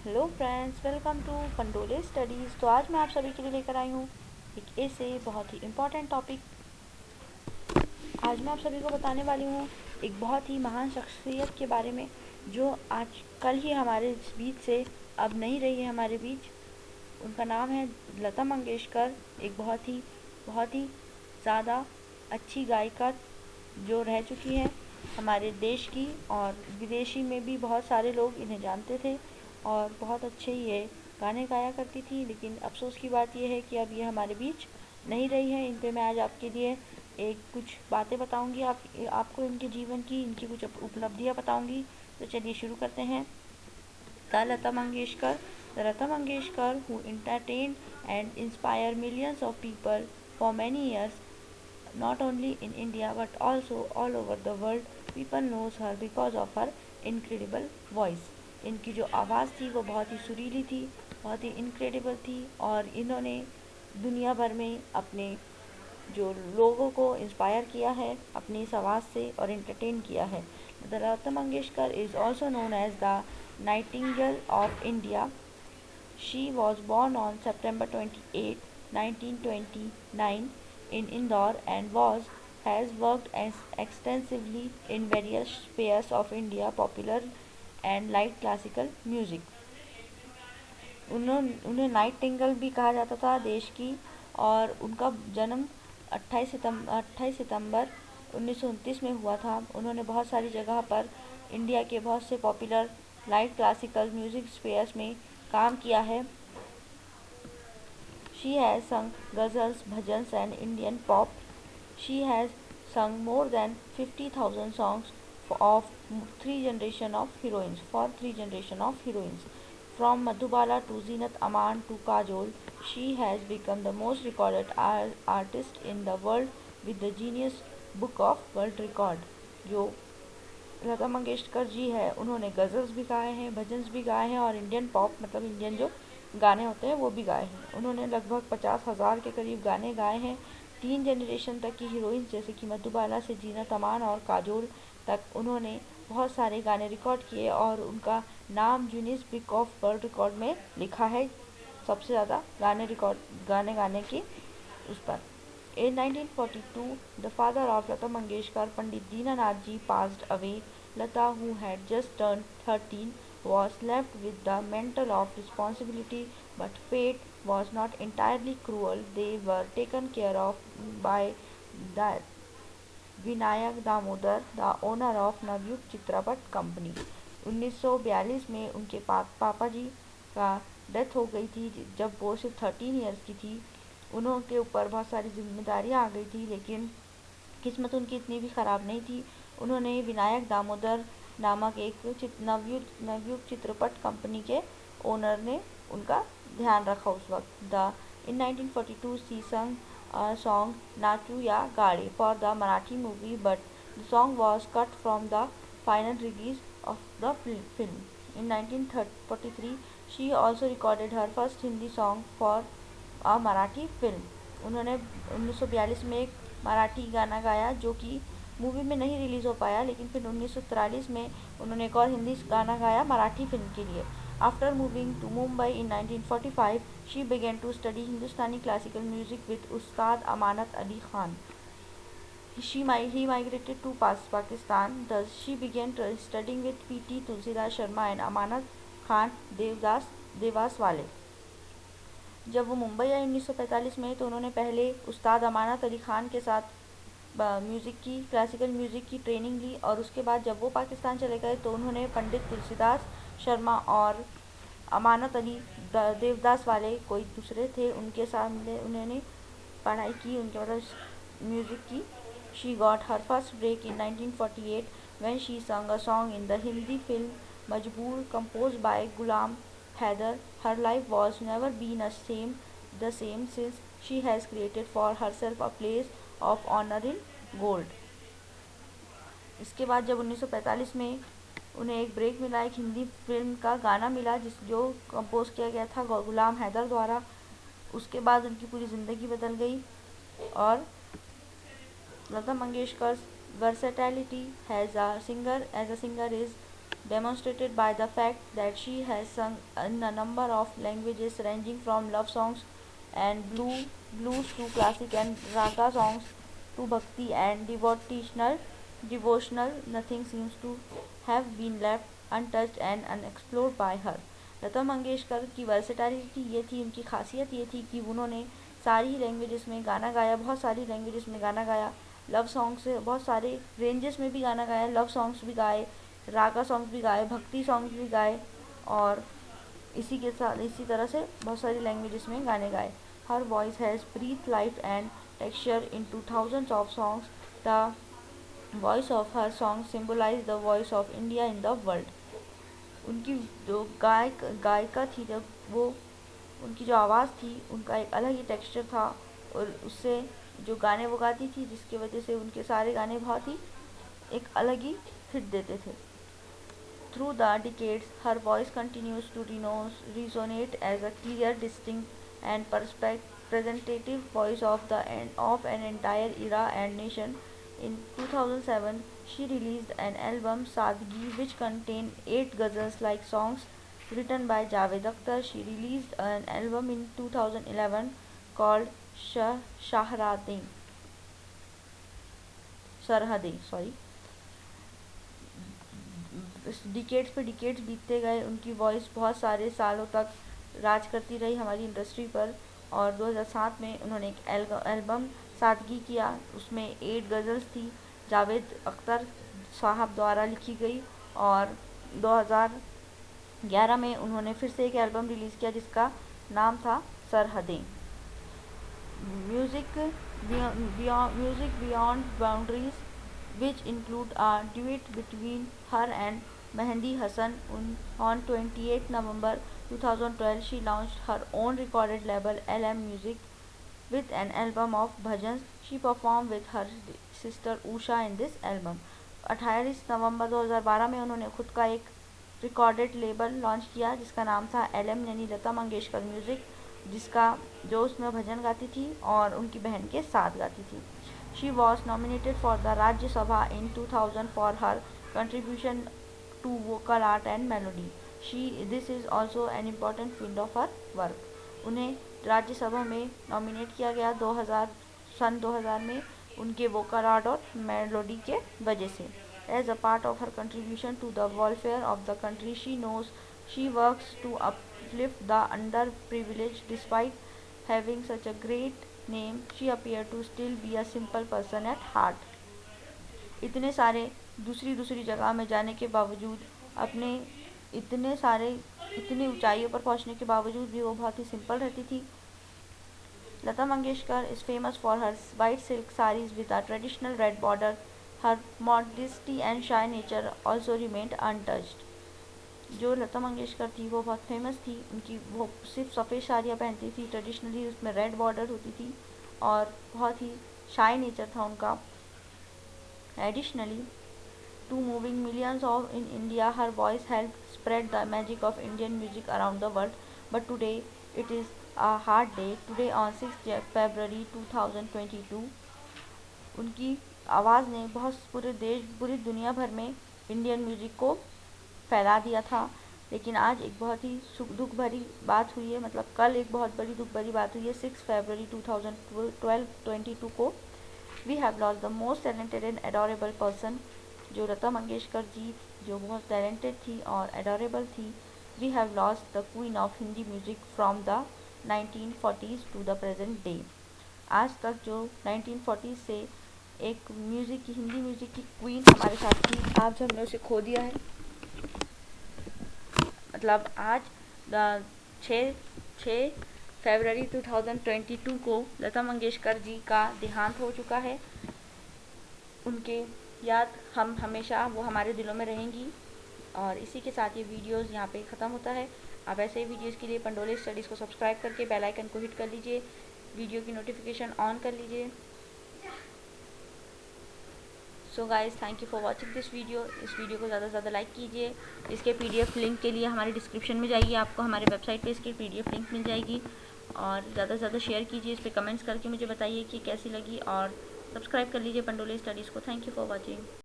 Hello friends, welcome to Pandole studies. तो आज मैं आप सभी के लिए लेकर आई हूँ एक ऐसे बहुत ही इम्पोर्टेंट टॉपिक। आज मैं आप सभी को बताने वाली हूँ एक बहुत ही महान शख्सियत के बारे में, जो आज कल ही हमारे बीच से अब नहीं रही है हमारे बीच। उनका नाम है लता मंगेशकर। एक बहुत ही ज़्यादा अच्छी गायिका जो रह चुकी हैं हमारे देश की, और विदेशी में भी बहुत सारे लोग इन्हें जानते थे और बहुत अच्छे ये गाने गाया करती थी। लेकिन अफ़सोस की बात यह है कि अब ये हमारे बीच नहीं रही है। इन पे मैं आज आपके लिए एक कुछ बातें बताऊंगी, आपको इनके जीवन की, इनकी कुछ उपलब्धियां बताऊंगी। तो चलिए शुरू करते हैं। The Lata Mangeshkar. The Lata Mangeshkar, who entertained and inspired millions of people for many years, not only in India but also all over the world. People knows her because of her incredible voice. इनकी जो आवाज़ थी वो बहुत ही सुरीली थी, बहुत ही incredible थी, और इन्होंने दुनिया भर में अपने जो लोगों को इंस्पायर किया है अपनी इस आवाज़ से और एंटरटेन किया है। The Lata Mangeshkar is also known as the nightingale of India. She was born on September 28, 1929 in Indore, and has worked extensively in various spheres of India, popular and light classical music. उन्हें Nightingale भी कहा जाता था देश की, और उनका जन्म 28 सितंबर 1929 में हुआ था। उन्होंने बहुत सारी जगह पर इंडिया के बहुत से popular light classical music spheres में काम किया है। She has sung ghazals, bhajans and Indian pop. She has sung more than 50,000 songs of three generation of heroines. From Madhubala to Zinat Aman to Kajol, she has become the most recorded artist in the world with the Guinness Book of World Record. जो लता मंगेशकर जी है, उन्होंने गज़ल्स भी गाए हैं, भजन्स भी गाए हैं, और इंडियन पॉप मतलब इंडियन जो गाने होते हैं वो भी गाए हैं। उन्होंने लगभग 50,000 के करीब गाने गाए हैं। 3 जनरेशन तक की हीरोइंस जैसे कि मधुबाला से जीनत अमान और काजोल तक उन्होंने बहुत सारे गाने रिकॉर्ड किए, और उनका नाम Guinness book of world record में लिखा है सबसे ज़्यादा गाने गाने की उस पर। In 1942, the father of Lata Mangeshkar, Pandit Dinanath ji, passed away. Lata, who had just turned 13, was left with the mantle of responsibility, but fate was not entirely cruel. They were taken care of by the Vinayak Damodar, the owner of Navyug Chitrapat company. 1942 में उनके पापा जी का death हो गई थी जब वो सिर्फ 13 ईयर्स की थी। उनके ऊपर बहुत सारी जिम्मेदारियां आ गई थी, लेकिन किस्मत उनकी इतनी भी ख़राब नहीं थी। उन्होंने विनायक दामोदर नामक एक नवयुग चित्रपट कंपनी के ओनर ने उनका ध्यान रखा उस वक्त। द इन 1942 सी संग a song Nachu Ya Gade for the Marathi movie, but the song was cut from the final release of the film. In 1943, she also recorded her first Hindi song for a Marathi film. उन्होंने 1942 में एक मराठी गाना गाया जो कि movie में नहीं release हो पाया, लेकिन फिर 1943 में उन्होंने एक और हिंदी गाना गाया मराठी फिल्म के लिए। After moving to Mumbai in 1945, she began to study Hindustani classical music with Ustad Amanat Ali Khan. He migrated to Pakistan. Thus, she began studying with P.T. Tulsidas Sharma and Amanat Khan Devas Wale. जब वो मुंबई आई 1945 में, तो उन्होंने पहले उस्ताद अमानत अली ख़ान के साथ classical music की training ली, और उसके बाद जब वो पाकिस्तान चले गए तो उन्होंने पंडित तुलसीदास शर्मा और अमानत अली देवदास वाले कोई दूसरे थे उनके सामने उन्होंने पढ़ाई की, उनके मतलब म्यूज़िक की। She got her first break in 1948 when she sang a song in the Hindi film Majboor composed by Ghulam Haider. Her life was never been the same since she has created for herself a place of honor in gold. इसके बाद जब 1945 में उन्हें एक break मिला, एक Hindi film का गाना मिला जो कंपोज किया गया था गुलाम हैदर द्वारा, उसके बाद उनकी पूरी ज़िंदगी बदल गई। और Lata Mangeshkar versatility as a singer is demonstrated by the fact that she has sung in a number of languages ranging from love songs and blues to classic and raga songs to bhakti and devotional. Nothing seems to have been left untouched and unexplored by her. Lata Mangeshkar की versatility ये थी, उनकी खासियत ये थी कि उन्होंने सारी लैंग्वेजेस में गाना गाया, बहुत सारी लैंग्वेजेस में गाना गाया, लव सॉन्ग्स से बहुत सारे रेंजेस में भी गाना गाया, लव सॉन्ग्स भी गाए, रागा सॉन्ग्स भी गाए, भक्ति सॉन्ग्स भी गाए और इसी के साथ इसी तरह से बहुत सारी लैंग्वेजेस में गाने गाए. Her voice has breathe life and texture into thousands of songs. The voice of her song symbolise the voice of India in the world. उनकी जो गायिका थी, जब वो उनकी जो आवाज़ थी उनका एक अलग ही टेक्सचर था और उससे जो गाने वो गाती थी जिसकी वजह से उनके सारे गाने बहुत ही एक अलग ही हिट देते थे. Through the decades, her voice continues to resonate as a clear, distinct, and representative voice of an entire era and nation. In 2007, she released an album, Sadgi, which contained 8 ghazals-like songs written by Javed Akhtar. She released an album in 2011 called Sarhadin. Decades पे decades बीतते गए, उनकी voice बहुत सारे सालों तक राज करती रही हमारी इंडस्ट्री पर और 2007 में उन्होंने एक एल्बम सादगी किया. उसमें 8 गज़ल्स थी, जावेद अख्तर साहब द्वारा लिखी गई और 2011 में उन्होंने फिर से एक एल्बम रिलीज़ किया जिसका नाम था Sarhadein. Music beyond boundaries which include a duet between her and Mehndi Hasan. On 28 November 2012, she launched her own recorded label LM Music with an album of bhajans. She performed with her sister Usha in this album. 28 नवंबर 2012 में उन्होंने खुद का एक recorded label launch किया जिसका नाम था LM यानी लता मंगेशकर म्यूज़िक, जिसका जो उसमें भजन गाती थी और उनकी बहन के साथ गाती थी. She was nominated for the Rajya Sabha in 2000 for her contribution to vocal art and melody. This is also an important field of her work. उन्हें राज्यसभा में नॉमिनेट किया गया 2000 में उनके वोकल आर्ट और मेलोडी के वजह से. As a part of her contribution to the welfare of the country, she works to uplift the underprivileged. Despite having such a great name, she appeared to still be a simple person at heart. इतने सारे दूसरी जगह में जाने के बावजूद, अपने इतनी ऊंचाइयों पर पहुंचने के बावजूद भी वो बहुत ही सिंपल रहती थी. Lata Mangeshkar is famous for her white silk sarees with a traditional red border. Her modesty and shy nature also remained untouched. जो लता मंगेशकर थी वो बहुत फेमस थी. वो सिर्फ सफ़ेद साड़ियाँ पहनती थी ट्रेडिशनली, उसमें रेड बॉर्डर होती थी और बहुत ही शाय नेचर था उनका. Additionally to moving millions of in India, her voice help spread the magic of Indian music around the world. But today it is a hard day. Today on 6 February 2022 उनकी आवाज़ ने पूरी दुनिया भर में इंडियन म्यूज़िक को फैला दिया था. लेकिन आज एक बहुत ही दुख भरी बात हुई है, मतलब कल एक बहुत बड़ी दुख भरी बात हुई है. 6 फरवरी 2022 को we have lost the most talented and adorable person. जो लता मंगेशकर जी जो बहुत टैलेंटेड थी और एडोरेबल थी. We have lost the queen of Hindi music from the 1940s to the present day. आज तक जो 1940s से एक हिंदी म्यूज़िक की क्वीन हमारे साथ थी, आज हमने उसे खो दिया है. मतलब आज 6 फरवरी 2022 को लता मंगेशकर जी का देहांत हो चुका है. उनके याद हम हमेशा वो हमारे दिलों में रहेंगी. और इसी के साथ ये वीडियोस यहाँ पे ख़त्म होता है. आप ऐसे ही वीडियोस के लिए पंडोले स्टडीज़ को सब्सक्राइब करके बेल आइकन को हिट कर लीजिए, वीडियो की नोटिफिकेशन ऑन कर लीजिए. So guys, thank you for watching this video. इस वीडियो को ज़्यादा से ज़्यादा लाइक कीजिए. इसके PDF लिंक के लिए हमारे डिस्क्रिप्शन में जाइए, आपको हमारे वेबसाइट पे इसकी PDF लिंक मिल जाएगी. और ज़्यादा से ज़्यादा शेयर कीजिए, इस पर कमेंट्स करके मुझे बताइए कि कैसी लगी. और सब्सक्राइब कर लीजिए पंडोले स्टडीज़ को. Thank you for watching.